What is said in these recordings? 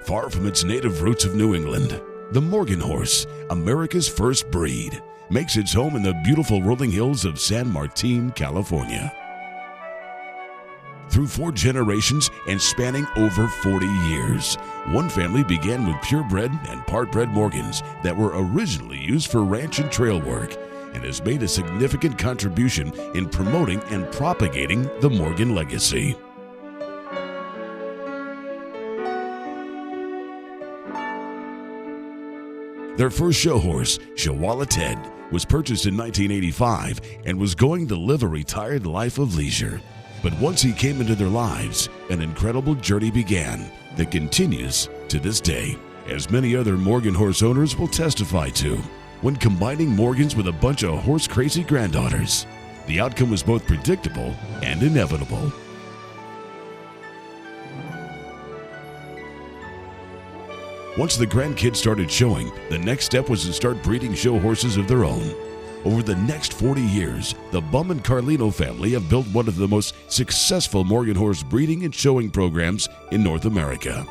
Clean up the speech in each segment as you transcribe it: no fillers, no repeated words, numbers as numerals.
Far from its native roots of New England, the Morgan horse, America's first breed, makes its home in the beautiful rolling hills of San Martin, California. Through 4 generations and spanning over 40 years, one family began with purebred and part-bred Morgans that were originally used for ranch and trail work, and has made a significant contribution in promoting and propagating the Morgan legacy. Their first show horse, Chihuahua Ted, was purchased in 1985 and was going to live a retired life of leisure. But once he came into their lives, an incredible journey began that continues to this day, as many other Morgan horse owners will testify to. When combining Morgans with a bunch of horse-crazy granddaughters, the outcome was both predictable and inevitable. Once the grandkids started showing, the next step was to start breeding show horses of their own. Over the next 40 years, the Bum and Carlino family have built one of the most successful Morgan horse breeding and showing programs in North America.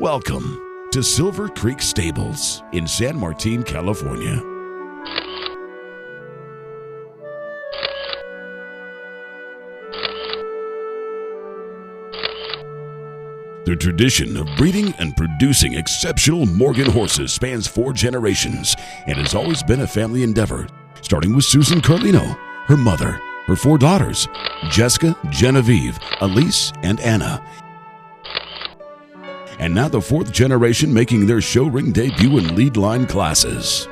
Welcome to Silver Creek Stables in San Martin, California. The tradition of breeding and producing exceptional Morgan horses spans 4 generations and has always been a family endeavor, starting with Susan Carlino, her mother, her 4 daughters, Jessica, Genevieve, Elise, and Anna, and now the 4th generation making their show ring debut in lead line classes.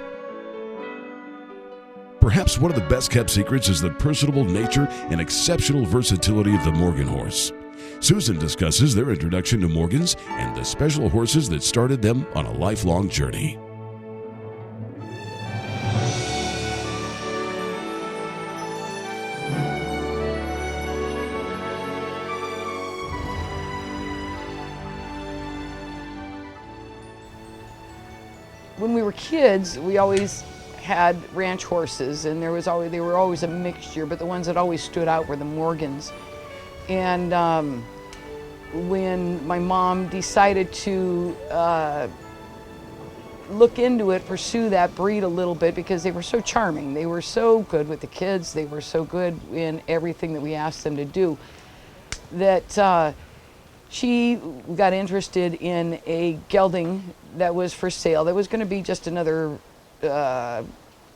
Perhaps one of the best kept secrets is the personable nature and exceptional versatility of the Morgan horse. Susan discusses their introduction to Morgans and the special horses that started them on a lifelong journey. When we were kids, we always had ranch horses, and they were always a mixture, but the ones that always stood out were the Morgans. And when my mom decided to look into it, pursue that breed a little bit, because they were so charming. They were so good with the kids. They were so good in everything that we asked them to do, that she got interested in a gelding that was for sale. That was going to be just another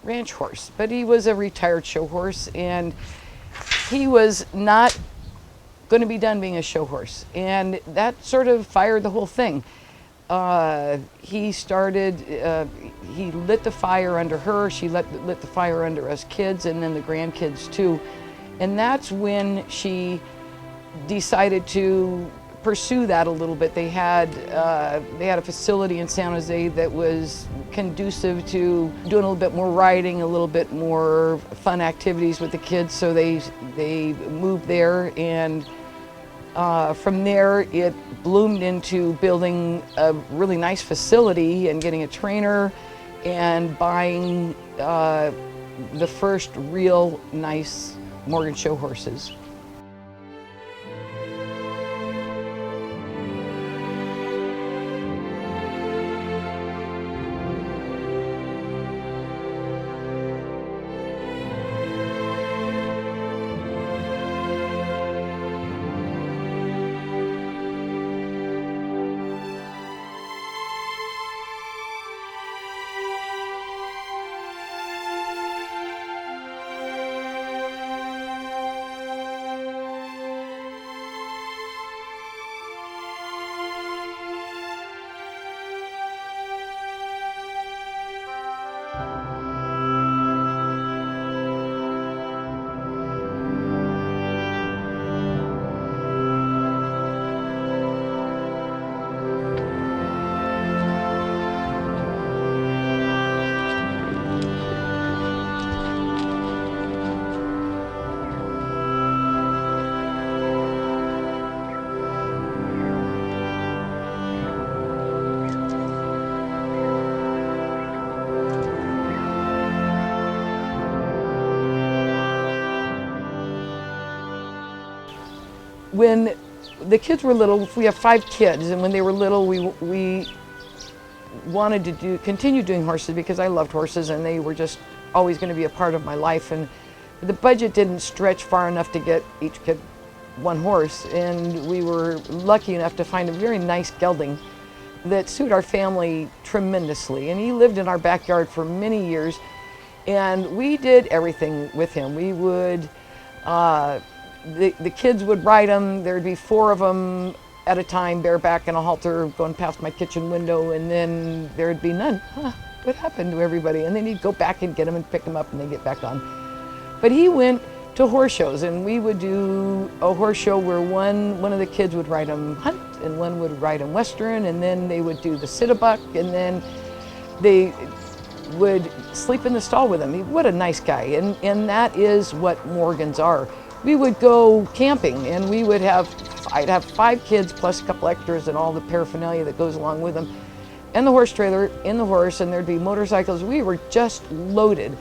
ranch horse, but he was a retired show horse, and he was not going to be done being a show horse, and that sort of fired the whole thing. He lit the fire under her, she lit the fire under us kids, and then the grandkids too. And that's when she decided to pursue that a little bit. They had a facility in San Jose that was conducive to doing a little bit more riding, a little bit more fun activities with the kids, so they moved there, and from there it bloomed into building a really nice facility and getting a trainer and buying the first real nice Morgan show horses. when the kids were little, we have 5 kids, and when they were little, we wanted to continue doing horses because I loved horses and they were just always going to be a part of my life. And the budget didn't stretch far enough to get each kid 1 horse, and we were lucky enough to find a very nice gelding that suited our family tremendously. And he lived in our backyard for many years, and we did everything with him. We would, the kids would ride him. There'd be 4 of them at a time, bareback in a halter, going past my kitchen window, and then there'd be none. What happened to everybody? And then he'd go back and get them and pick them up and they'd get back on. But he went to horse shows, and we would do a horse show where one of the kids would ride him hunt and one would ride him western, and then they would do the sit-a-buck, and then they would sleep in the stall with him. What a nice guy, and that is what Morgans are. We would go camping, and I'd have 5 kids plus a couple extras and all the paraphernalia that goes along with them, and the horse trailer in the horse, and there'd be motorcycles. We were just loaded,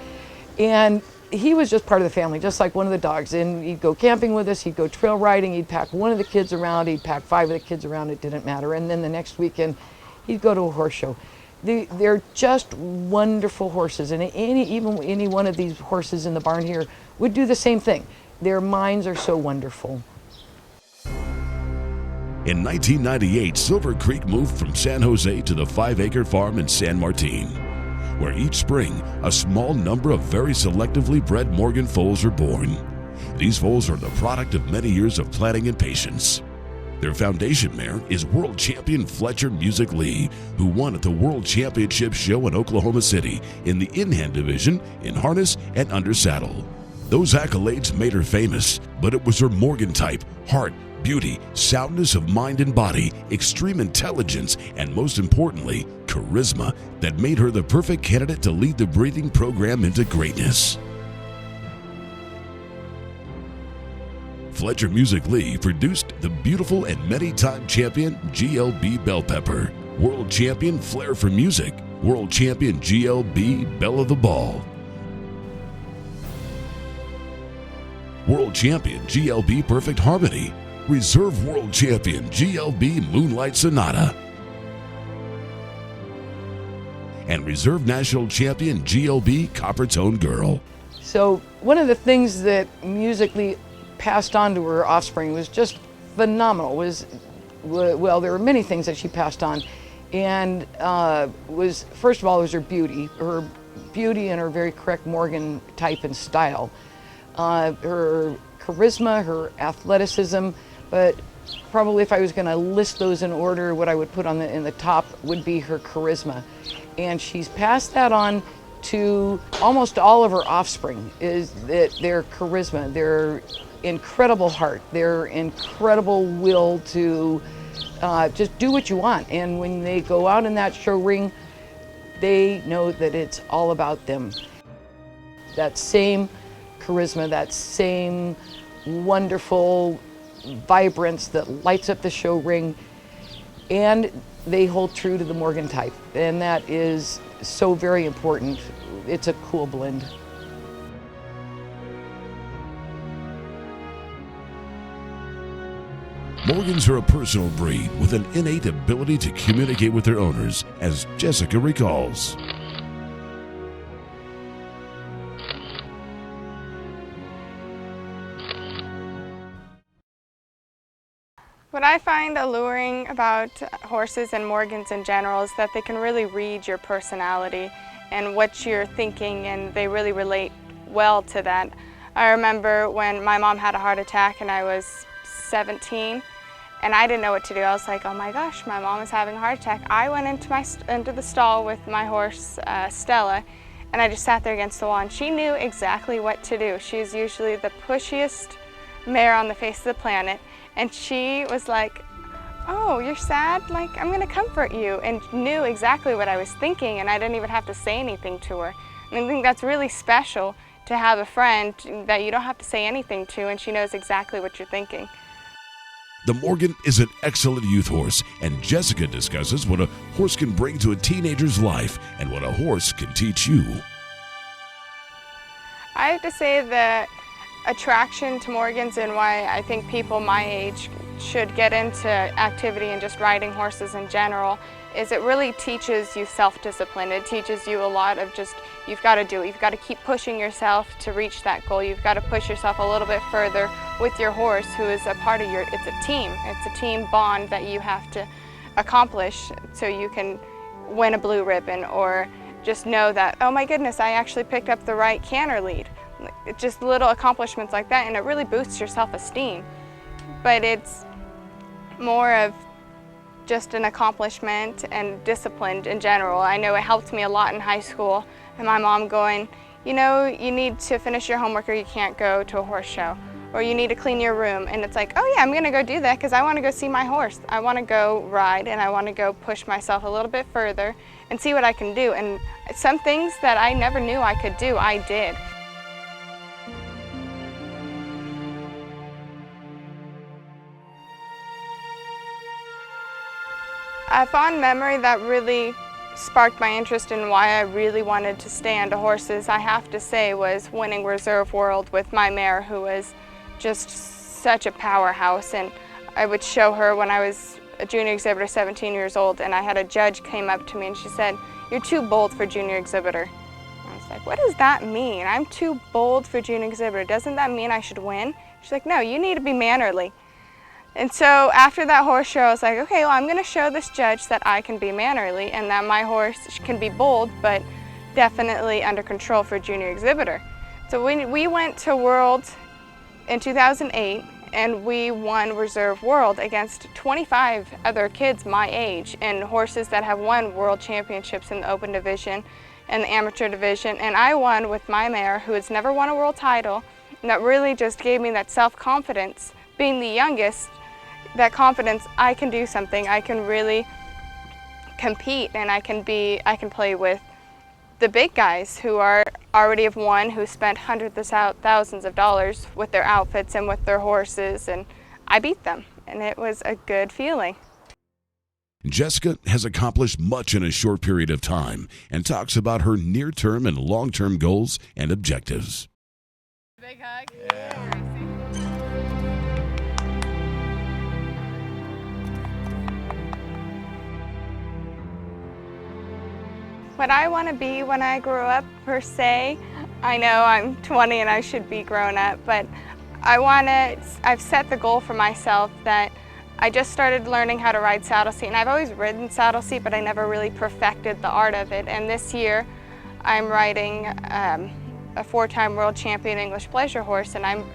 and he was just part of the family, just like one of the dogs. And he'd go camping with us, he'd go trail riding, he'd pack one of the kids around, he'd pack 5 of the kids around, it didn't matter. And then the next weekend, he'd go to a horse show. They're just wonderful horses, and even any one of these horses in the barn here would do the same thing. Their minds are so wonderful. In 1998, Silver Creek moved from San Jose to the 5-acre farm in San Martin, where each spring, a small number of very selectively bred Morgan foals are born. These foals are the product of many years of planning and patience. Their foundation mare is world champion Fletcher Music Lee, who won at the World Championship show in Oklahoma City in the in-hand division in harness and under saddle. Those accolades made her famous, but it was her Morgan type, heart, beauty, soundness of mind and body, extreme intelligence, and most importantly, charisma that made her the perfect candidate to lead the breeding program into greatness. Fletcher Music Lee produced the beautiful and many-time champion GLB Bell Pepper, world champion Flair for Music, world champion GLB Bell of the Ball, world champion GLB Perfect Harmony, reserve world champion GLB Moonlight Sonata, and reserve national champion GLB Copper Tone Girl. So one of the things that Music Lee passed on to her offspring was just phenomenal. Well, there were many things that she passed on, and first of all, it was her beauty and her very correct Morgan type and style, her charisma, her athleticism. But probably if I was going to list those in order, what I would put in the top would be her charisma, and she's passed that on to almost all of her offspring. Is that their charisma, their incredible heart, their incredible will to just do what you want. And when they go out in that show ring, they know that it's all about them. That same charisma, that same wonderful vibrance that lights up the show ring, and they hold true to the Morgan type, and that is so very important. It's a cool blend. Morgans are a personal breed with an innate ability to communicate with their owners, as Jessica recalls. What I find alluring about horses and Morgans in general is that they can really read your personality and what you're thinking, and they really relate well to that. I remember when my mom had a heart attack and I was 17, and I didn't know what to do. I was like, oh my gosh, my mom is having a heart attack. I went into the stall with my horse, Stella, and I just sat there against the wall, and she knew exactly what to do. She's usually the pushiest mare on the face of the planet, and she was like, oh, you're sad? Like, I'm gonna comfort you, and knew exactly what I was thinking, and I didn't even have to say anything to her. And I think that's really special, to have a friend that you don't have to say anything to, and she knows exactly what you're thinking. The Morgan is an excellent youth horse, and Jessica discusses what a horse can bring to a teenager's life and what a horse can teach you. I have to say that attraction to Morgans and why I think people my age should get into activity and just riding horses in general is it really teaches you self-discipline. It teaches you a lot of just, you've got to do it. You've got to keep pushing yourself to reach that goal. You've got to push yourself a little bit further with your horse, who is a part of it's a team. It's a team bond that you have to accomplish so you can win a blue ribbon, or just know that, oh my goodness, I actually picked up the right canter lead. Just little accomplishments like that, and it really boosts your self-esteem. But it's more of just an accomplishment and discipline in general. I know it helped me a lot in high school, and my mom going, you know, you need to finish your homework or you can't go to a horse show, or you need to clean your room. And it's like, oh yeah, I'm gonna go do that because I want to go see my horse. I want to go ride, and I want to go push myself a little bit further and see what I can do. And some things that I never knew I could do, I did. A fond memory that really sparked my interest in why I really wanted to stay onto horses, I have to say, was winning Reserve World with my mare, who was just such a powerhouse. And I would show her when I was a junior exhibitor, 17 years old, and I had a judge came up to me and she said, "You're too bold for junior exhibitor." I was like, what does that mean? I'm too bold for junior exhibitor. Doesn't that mean I should win? She's like, no, you need to be mannerly. And so after that horse show, I was like, okay, well, I'm going to show this judge that I can be mannerly and that my horse can be bold, but definitely under control for junior exhibitor. So we went to World in 2008, and we won Reserve World against 25 other kids my age and horses that have won world championships in the open division and the amateur division. And I won with my mare, who has never won a world title, and that really just gave me that self-confidence. Being the youngest, that confidence, I can do something, I can really compete, and I can play with the big guys who are already have won, who spent hundreds of thousands of dollars with their outfits and with their horses, and I beat them, and it was a good feeling. Jessica has accomplished much in a short period of time and talks about her near-term and long-term goals and objectives. Big hug. Yeah. What I want to be when I grow up, per se, I know I'm 20 and I should be grown up, but I've set the goal for myself that I just started learning how to ride saddle seat, and I've always ridden saddle seat, but I never really perfected the art of it. And this year, I'm riding a 4-time world champion English pleasure horse, and I'm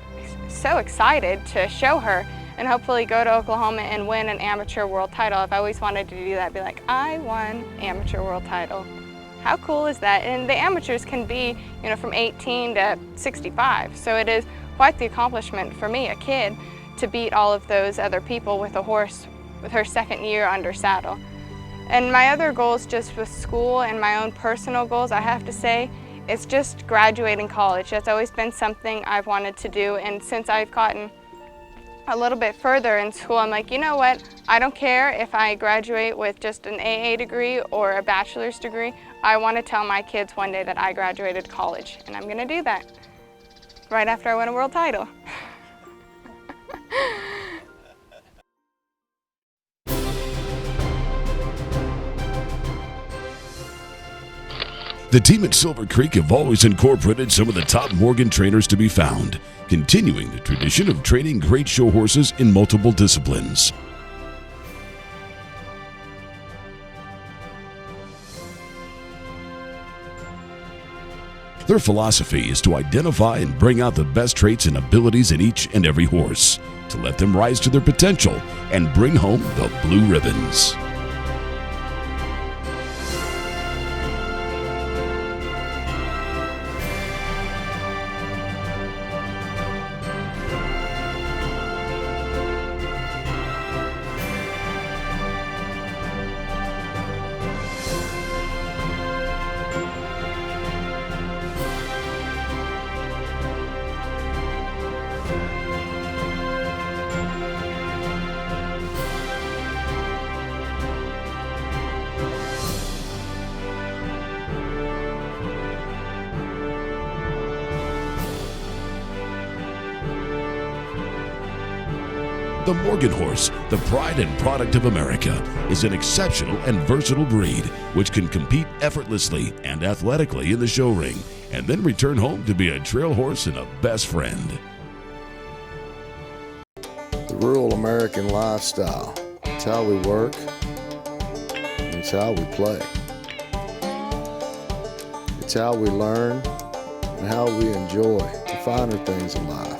so excited to show her and hopefully go to Oklahoma and win an amateur world title. I've always wanted to do that, be like, I won amateur world title. How cool is that? And the amateurs can be, you know, from 18 to 65. So it is quite the accomplishment for me, a kid, to beat all of those other people with a horse with her 2nd year under saddle. And my other goals just with school and my own personal goals, I have to say, it's just graduating college. That's always been something I've wanted to do. And since I've gotten a little bit further in school, I'm like, you know what? I don't care if I graduate with just an AA degree or a bachelor's degree. I want to tell my kids one day that I graduated college, and I'm going to do that right after I win a world title. The team at Silver Creek have always incorporated some of the top Morgan trainers to be found, continuing the tradition of training great show horses in multiple disciplines. Their philosophy is to identify and bring out the best traits and abilities in each and every horse, to let them rise to their potential and bring home the blue ribbons. The Morgan Horse, the pride and product of America, is an exceptional and versatile breed which can compete effortlessly and athletically in the show ring and then return home to be a trail horse and a best friend. The rural American lifestyle. It's how we work, and it's how we play. It's how we learn and how we enjoy the finer things in life.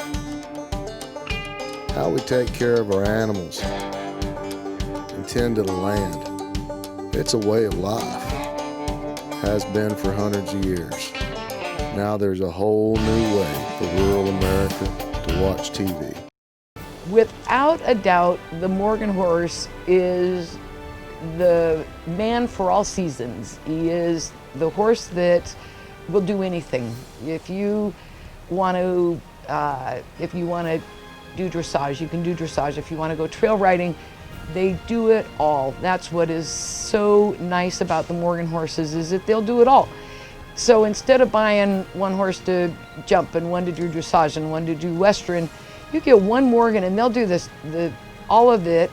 How we take care of our animals and tend to the land. It's a way of life. Has been for hundreds of years. Now there's a whole new way for rural America to watch TV. Without a doubt, the Morgan horse is the man for all seasons. He is the horse that will do anything. If you want to do dressage, you can do dressage. If you want to go trail riding, they do it all. That's what is so nice about the Morgan horses, is that they'll do it all. So instead of buying one horse to jump and one to do dressage and one to do Western, you get one Morgan and they'll do all of it,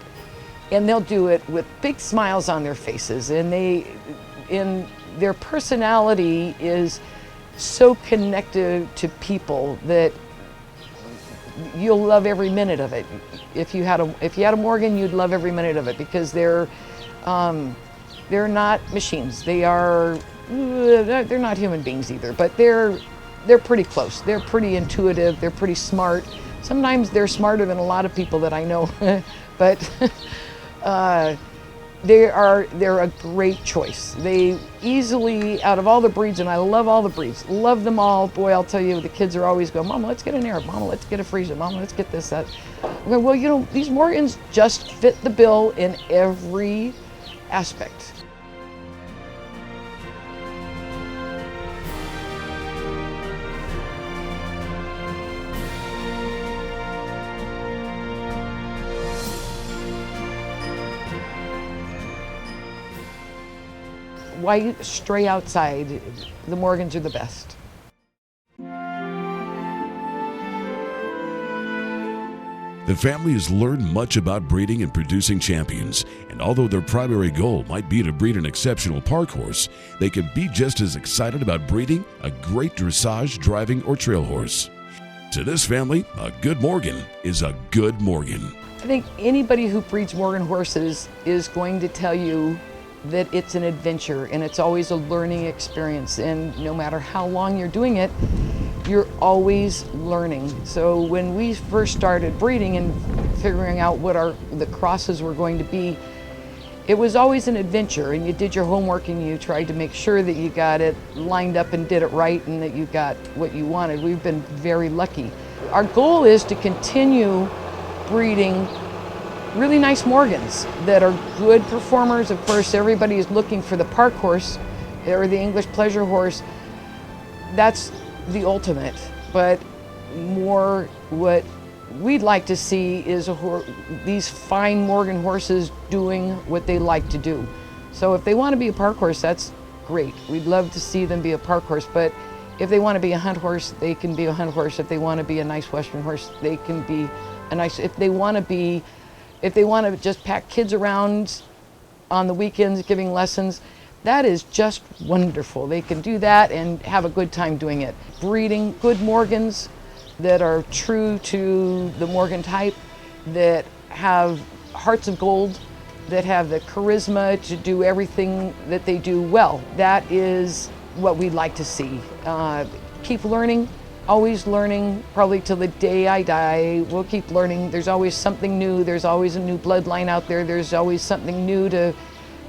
and they'll do it with big smiles on their faces, and their personality is so connected to people that you'll love every minute of it. If you had a Morgan, you'd love every minute of it, because they're not machines. They're not human beings either, but they're pretty close. They're pretty intuitive. They're pretty smart. Sometimes they're smarter than a lot of people that I know, but they're a great choice. They easily, out of all the breeds, and I love all the breeds, love them all. Boy, I'll tell you, the kids are always going, Mama, let's get an Arab. Mama, let's get a Friesian. Mama, let's get this, that. I go, well, these Morgans just fit the bill in every aspect. Why stray outside? The Morgans are the best. The family has learned much about breeding and producing champions, and although their primary goal might be to breed an exceptional park horse, they can be just as excited about breeding a great dressage, driving, or trail horse. To this family, a good Morgan is a good Morgan. I think anybody who breeds Morgan horses is going to tell you that it's an adventure, and it's always a learning experience, and no matter how long you're doing it, you're always learning. So when we first started breeding and figuring out what the crosses were going to be, it was always an adventure, and you did your homework and you tried to make sure that you got it lined up and did it right and that you got what you wanted. We've been very lucky. Our goal is to continue breeding really nice Morgans that are good performers. Of course, everybody is looking for the park horse or the English pleasure horse. That's the ultimate, but more what we'd like to see is these fine Morgan horses doing what they like to do. So if they want to be a park horse, that's great. We'd love to see them be a park horse, but if they want to be a hunt horse, they can be a hunt horse. If they want to be a nice Western horse, they can be a nice, if they want to just pack kids around on the weekends giving lessons, that is just wonderful. They can do that and have a good time doing it. Breeding good Morgans that are true to the Morgan type, that have hearts of gold, that have the charisma to do everything that they do well. That is what we'd like to see. Keep learning, always learning, probably till the day I die. We'll keep learning. There's always something new. There's always a new bloodline out there. There's always something new to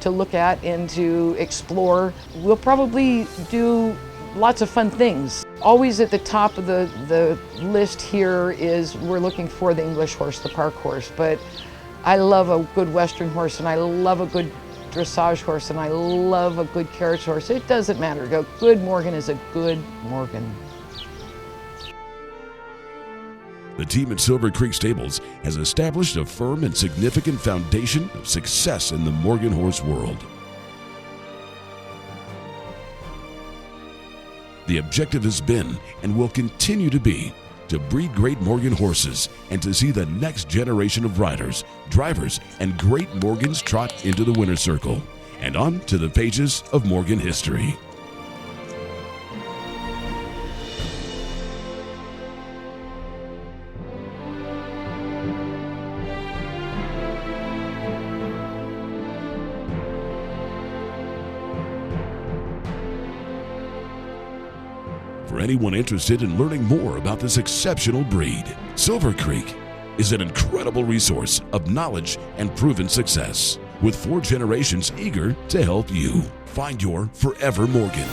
look at and to explore. We'll probably do lots of fun things. Always at the top of the list here is we're looking for the English horse, the park horse, but I love a good Western horse, and I love a good dressage horse, and I love a good carriage horse. It doesn't matter. A good Morgan is a good Morgan. The team at Silver Creek Stables has established a firm and significant foundation of success in the Morgan horse world. The objective has been and will continue to be to breed great Morgan horses and to see the next generation of riders, drivers, and great Morgans trot into the winner's circle and on to the pages of Morgan history. For anyone interested in learning more about this exceptional breed, Silver Creek is an incredible resource of knowledge and proven success, with 4 generations eager to help you find your forever Morgan.